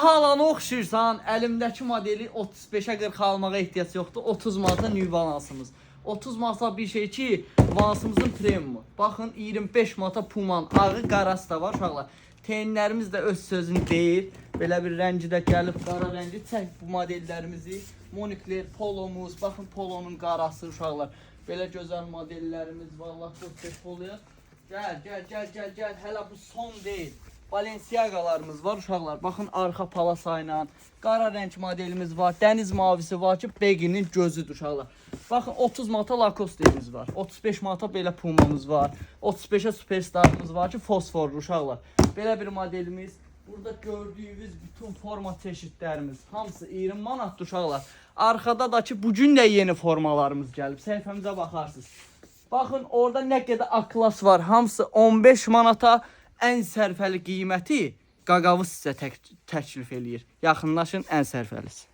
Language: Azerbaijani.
xalana oxşuyursan, əlimdəki modeli 35-ə 40 almağa ehtiyac yoxdur. 30 manata New Balance-ımız. 30 manata bir şey ki, Balance-ımızın premiumu. Baxın, 25 manata Puman ağı qarası da var uşaqlar. Tenlərimiz də öz sözünü deyir. Belə bir rəngi də gəlib, qara rəngi. Çək bu modellərimizi. Monikler, polomuz. Baxın, polonun qarası uşaqlar. Belə gözəl modellərimiz var. Allah çox poloya. Gəl. Hələ bu son deyil. Balenciagalarımız var uşaqlar. Baxın, arxa palasayla. Qara rəng modelimiz var. Dəniz mavisi var ki, Beginin gözüdür uşaqlar. Baxın, 30 manata Lacoste'imiz var. 35 manata belə Puma'mız var. 35'e Superstar'ımız var ki, fosforlu uşaqlar. Belə bir modelimiz. Burada gördüyünüz bütün forma çeşitlərimiz. Hamısı 20 manatdır uşaqlar. Arkada da ki, bugün də yeni formalarımız gəlib. Səhifəmizə baxarsınız. Baxın, orada nə qədər A-klas var. Hamısı 15 manata. Ən sərfəli qiyməti qaqavı sizə təklif eləyir. Yaxınlaşın, ən sərfəlisi.